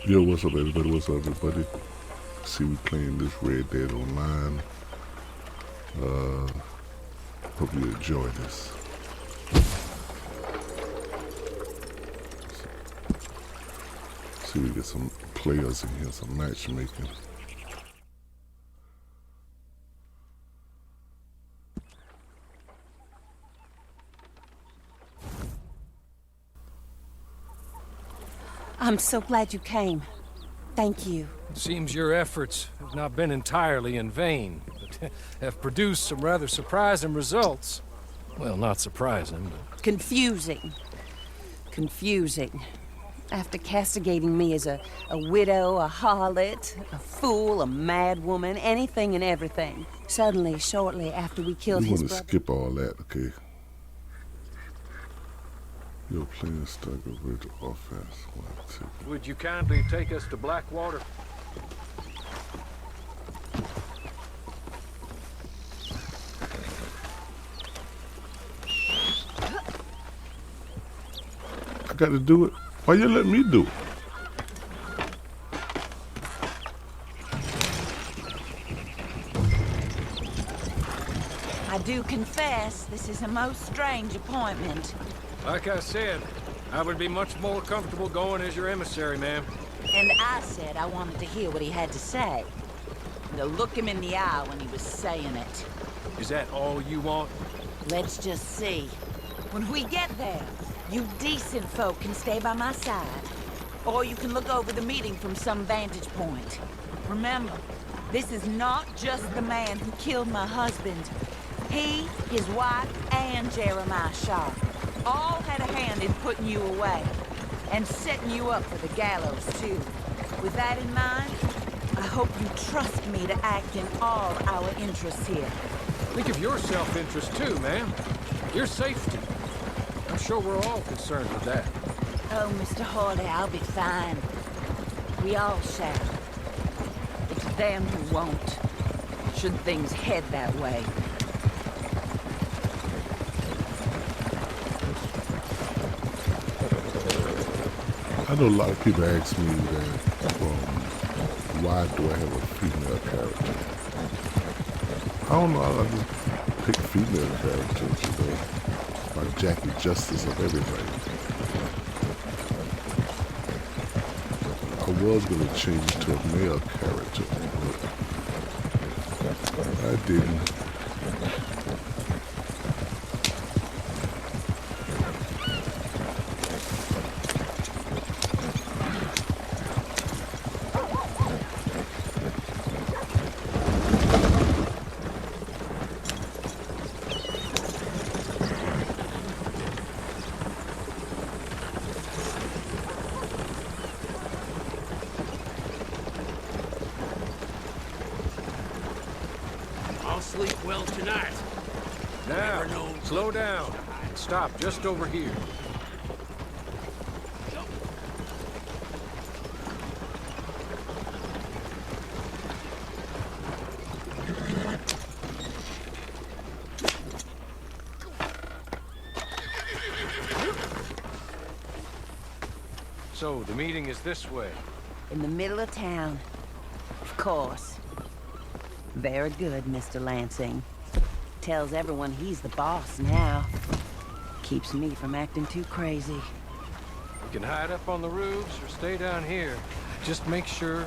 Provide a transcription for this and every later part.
Yo, what's up, everybody? What's up, everybody? See, we playing this Red Dead Online. Hope you enjoy this. See, we get some players in here, some matchmaking. I'm so glad you came. Thank you. It seems your efforts have not been entirely in vain, but have produced some rather surprising results. Well, not surprising, but... Confusing. Confusing. After castigating me as a widow, a harlot, a fool, a mad woman, anything and everything. Suddenly, shortly after we killed his brother... skip all that, okay? You're playing stagger with offense. Would you kindly take us to Blackwater? I got to do it? Why you let me do it? I do confess, this is a most strange appointment. Like I said, I would be much more comfortable going as your emissary, ma'am. And I said I wanted to hear what he had to say. To look him in the eye when he was saying it. Is that all you want? Let's just see. When we get there, you decent folk can stay by my side. Or you can look over the meeting from some vantage point. Remember, this is not just the man who killed my husband. He, his wife, and Jeremiah Sharp all had a hand in putting you away. And setting you up for the gallows, too. With that in mind, I hope you trust me to act in all our interests here. Think of your self-interest, too, ma'am. Your safety. I'm sure we're all concerned with that. Oh, Mr. Hawley, I'll be fine. We all shall. It's them who won't, should things head that way. I know a lot of people ask me that, why do I have a female character? I don't know, I just pick female characters, you know, like Jackie Justice of everything. I was going to change to a male character, but I didn't. I'll sleep well tonight. Now, slow down. Stop just over here. So, the meeting is this way. In the middle of town. Of course. Very good, Mr. Lansing. Tells everyone he's the boss now. Keeps me from acting too crazy. We can hide up on the roofs or stay down here. Just make sure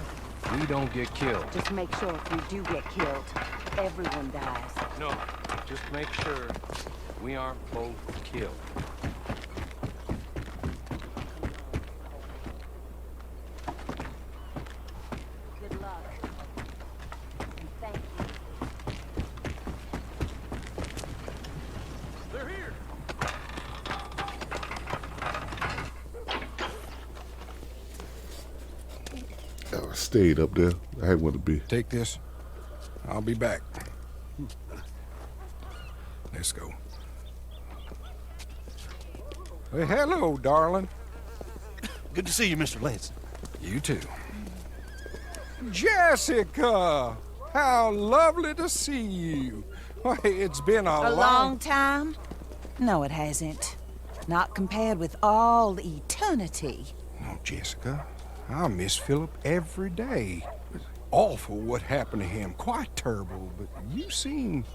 we don't get killed. Just make sure if we do get killed, everyone dies. No, just make sure we aren't both killed. Good luck. And thank you. They're here! I stayed up there. I had one to be. Take this. I'll be back. Let's go. Hey, hello, darling. Good to see you, Mr. Lansing. You too. Jessica! How lovely to see you. Why, it's been A long time? No, it hasn't. Not compared with all eternity. No, Jessica. I miss Philip every day. It's awful what happened to him. Quite terrible, but you seem...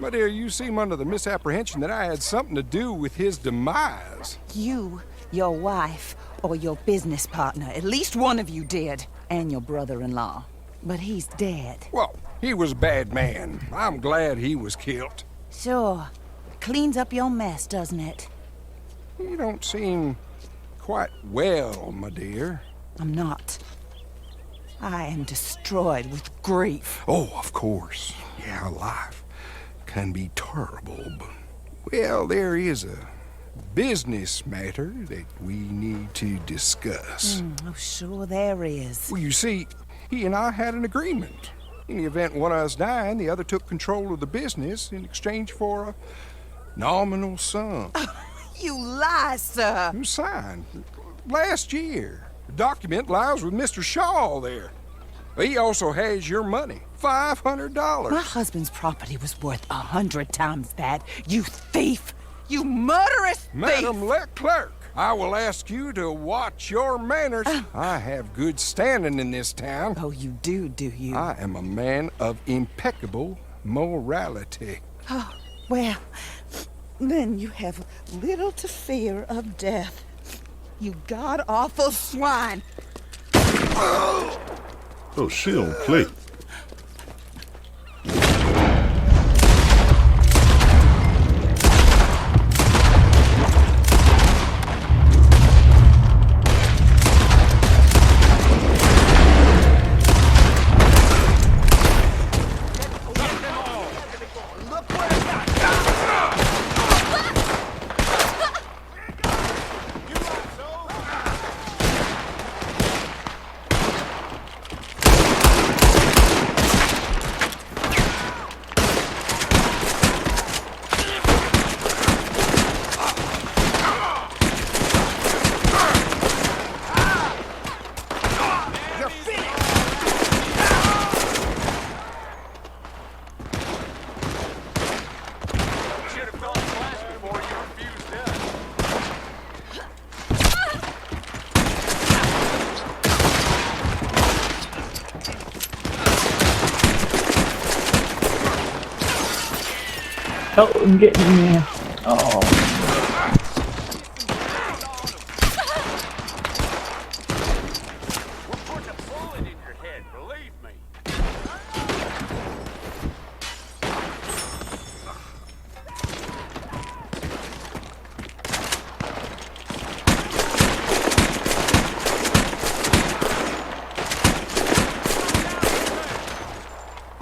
My dear, you seem under the misapprehension that I had something to do with his demise. You, your wife, or your business partner. At least one of you did. And your brother-in-law. But he's dead. Well, he was a bad man. I'm glad he was killed. Sure. Cleans up your mess, doesn't it? You don't seem quite well, my dear. I'm not. I am destroyed with grief. Oh, of course. Yeah, life can be terrible, but... Well, there is a business matter that we need to discuss. Oh, sure there is. Well, you see, he and I had an agreement. In the event one of us died, the other took control of the business in exchange for a nominal sum. You lie, sir. It was signed last year. The document lies with Mr. Shaw there. He also has your money, $500. My husband's property was worth 100 times that. You thief! You murderous thief! Madam Leclerc, I will ask you to watch your manners. I have good standing in this town. Oh, you do you? I am a man of impeccable morality. Oh, well, then you have little to fear of death. You god-awful swine! Oh, she don't play. Help him get in there. Oh.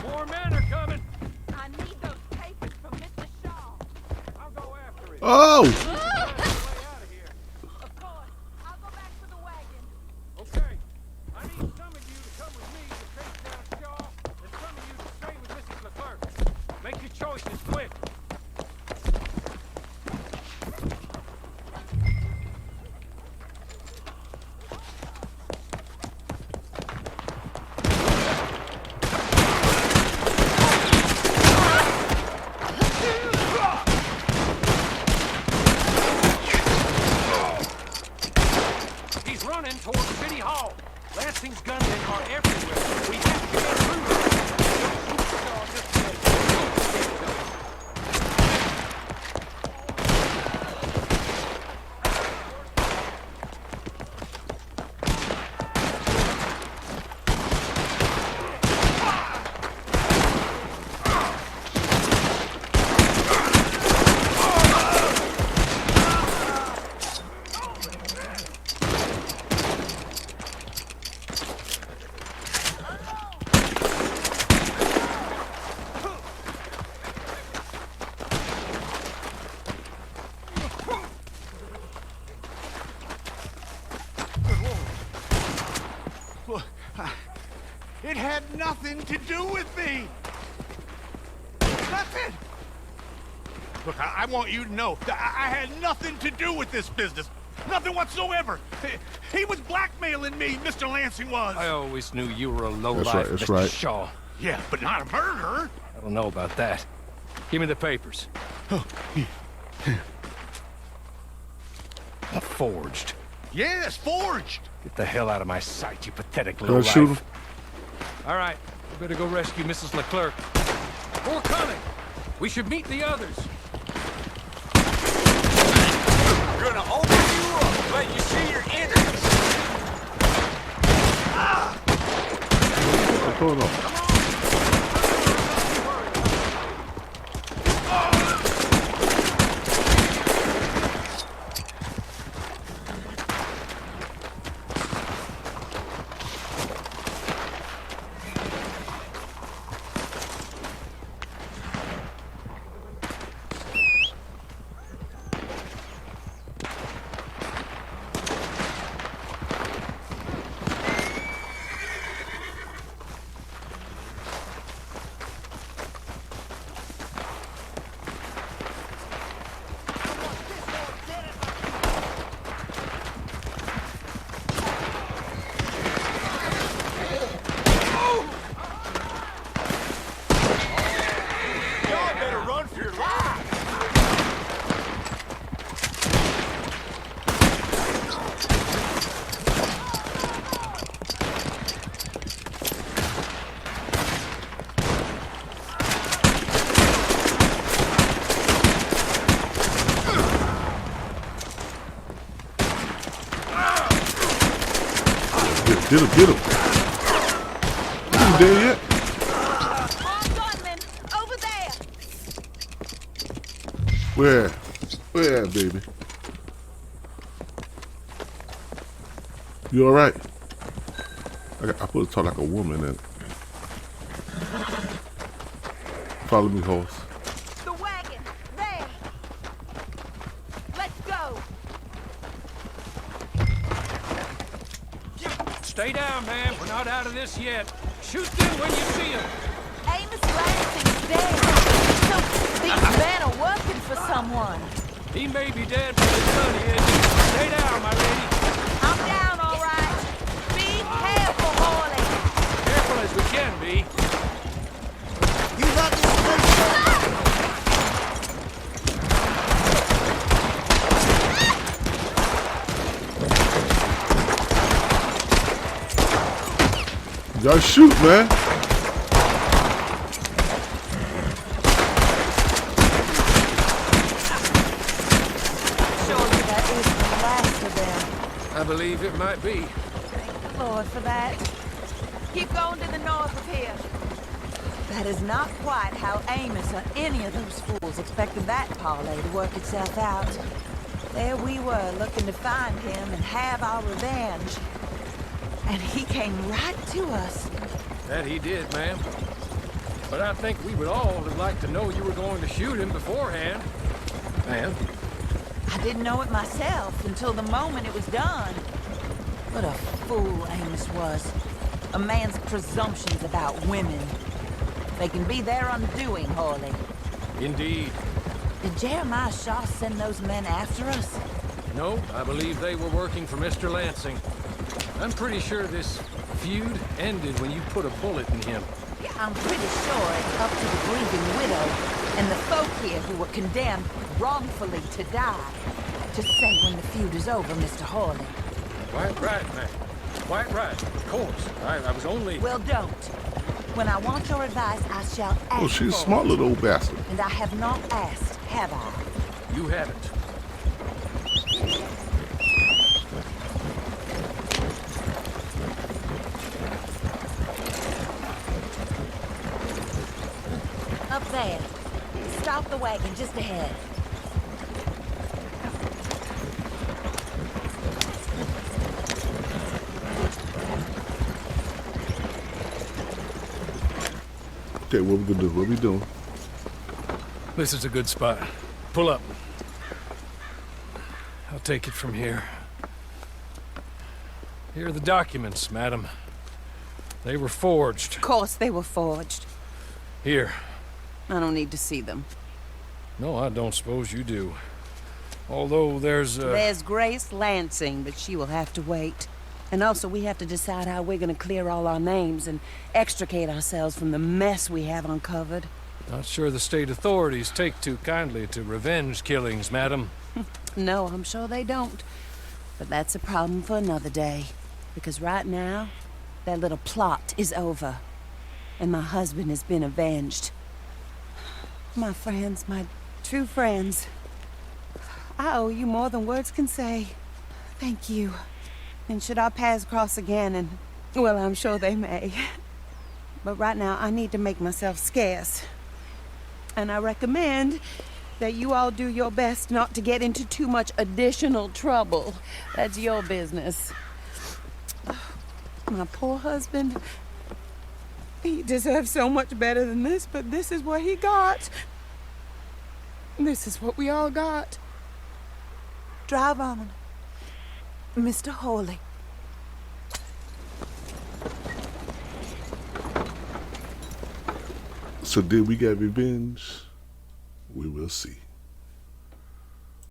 More men are coming. I need those papers from Mr. Shaw. I'll go after it. Oh! Way out of here. Of course. I'll go back for the wagon. Okay. I need some of you to come with me to chase down Shaw, and some of you to stay with Mrs. Leclerc. Make your choices quick. He's running towards City Hall. Lansing's gunmen are everywhere. We have to get through them. Don't shoot Shaw just yet. Look, it had nothing to do with me. Nothing. Look, I want you to know that I had nothing to do with this business. Nothing whatsoever. He was blackmailing me, Mr. Lansing was. I always knew you were a lowlife, That's right, that's Mr. right. Shaw. Yeah, but not a murderer. I don't know about that. Give me the papers. Oh, Forged. Yes, forged. Get the hell out of my sight, you pathetic Can I lowlife. shoot him? All right, we better go rescue Mrs. Leclerc. More coming. We should meet the others. I'm gonna open you up, let you see your enemies. What's going on? Y'all better run for your lives. Get him, get him. Is he dead yet? More gunmen! Over there! Where? Where, baby? You alright? I put to talk like a woman and follow me, horse. The wagon! There! Let's go! Stay down, man. We're not out of this yet. Shoot them when you see them. Amos Lansing's dead! So these men are working for someone! He may be dead, but his son is. Stay down, my lady. I'm down, all right! Be careful, Morley! Careful as we can be. You got this place. You gotta shoot, man. Surely that isn't the last of them. I believe it might be. Thank the Lord for that. Keep going to the north of here. That is not quite how Amos or any of those fools expected that parlay to work itself out. There we were, looking to find him and have our revenge. And he came right to us. That he did, ma'am. But I think we would all have liked to know you were going to shoot him beforehand. Ma'am. I didn't know it myself until the moment it was done. What a fool Amos was. A man's presumptions about women. They can be their undoing, Hawley. Indeed. Did Jeremiah Shaw send those men after us? No, I believe they were working for Mr. Lansing. I'm pretty sure this feud ended when you put a bullet in him. Yeah, I'm pretty sure it's up to the grieving widow and the folk here who were condemned wrongfully to die to say when the feud is over, Mr. Hawley. Quite right, ma'am. Quite right. Of course. I was only... Well, don't. When I want your advice, I shall ask Oh, she's a for smart it. little old bastard. And I have not asked, have I? You haven't. Up there. Stop the wagon just ahead. Okay, what we gonna do? What we doing? This is a good spot. Pull up. I'll take it from here. Here are the documents, madam. They were forged. Of course they were forged. Here. I don't need to see them. No, I don't suppose you do. Although there's There's Grace Lansing, but she will have to wait. And also, we have to decide how we're gonna clear all our names and extricate ourselves from the mess we have uncovered. Not sure the state authorities take too kindly to revenge killings, madam. No, I'm sure they don't. But that's a problem for another day. Because right now, that little plot is over. And my husband has been avenged. My friends, my true friends. I owe you more than words can say. Thank you. And should our paths cross again, and, well, I'm sure they may. But right now, I need to make myself scarce. And I recommend that you all do your best not to get into too much additional trouble. That's your business. My poor husband, he deserves so much better than this, but this is what he got. This is what we all got. Drive on, Mr. Hawley. So did we get revenge? We will see.